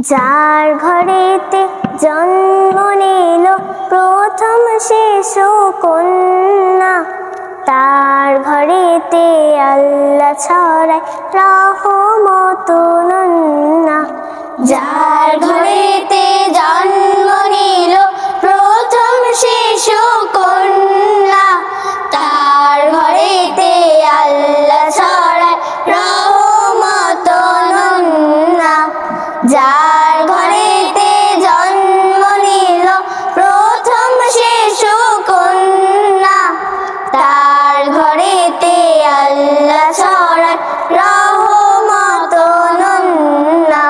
যার ঘরেতে জন্ম নিল প্রথম শিশু কন্যা, তার ঘরেতে আল্লাহ ছড়ায় রহমত নন্না। যার ঘরেতে জন্ম নিল প্রথম শিশু কন্যা, তার ঘরেতে আল্লাহ ছড়ায় রহমত নন্না। যার ঘরেতে জন্ম নিল প্রথম শিশু কন্যা, তার ঘরেতে আল্লাহ ছড়ায় রহমত নন্না।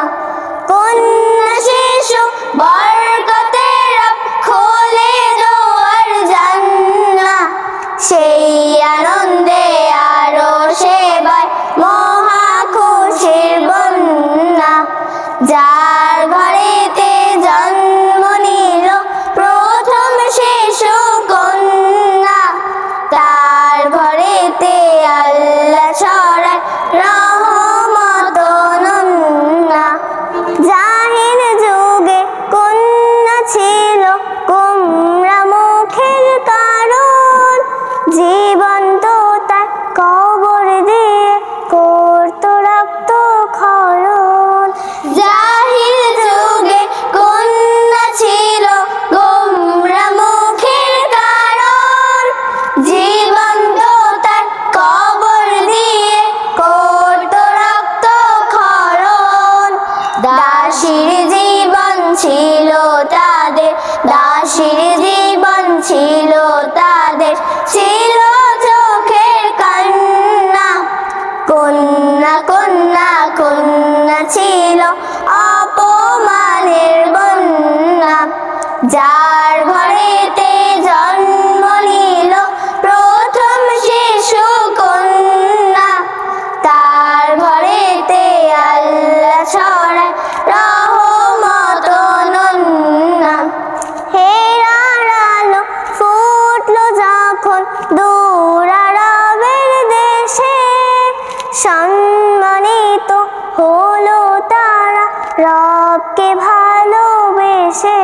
কন্যা শিশু বরকতের খোলে দুয়ার জান্নাহ, সেই আনন্দে আরো সেবায় মহা খুশির বন্যা। যার ঘরেতে জন্ম নিল প্রথম শিশু কন্যা, তার ঘরেতে আল্লাহ ছড়ায় রহমত নন্না। জাহিল যুগে কন্যা ছিল গোমরা মুখের কারণ, জীবন্ত তার কবর দিয়ে করত রক্ত ক্ষরণ। জাহিল যুগে কন্যা ছিল গোমরা মুখের কারণ, জীবন্ত তার কবর দিয়ে করত রক্ত ক্ষরণ। দাসীর জীবন ছিল তাদের, দাসীর জীবন ছিল তাদের, ছিল চোখের কান্না। কন্যা কন্যা কন্যা ছিল অপমানের বন্যা। যার ঘরেতে জন্ম নিল প্রথম শিশু কন্যা, তার ঘরেতে আল্লাহ ছড়ায় রহমত নন্না। হেরার আলো ফুটলো যখন দূর আরবের দেশে, সম্মানিত হলো তারা রবকে ভালোবেসে।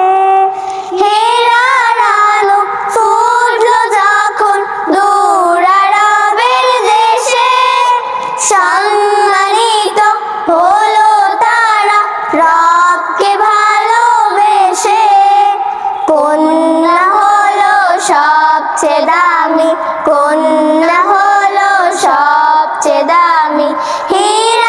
হেরার আলো ফুটলো যখন দূর আরবের দেশে, সম্মানিত হলো তারা রবকে ভালোবেসে। কন্যা হলো সবচেয়ে দামি, কন্যা হলো সবচেয়ে দামি, হীরা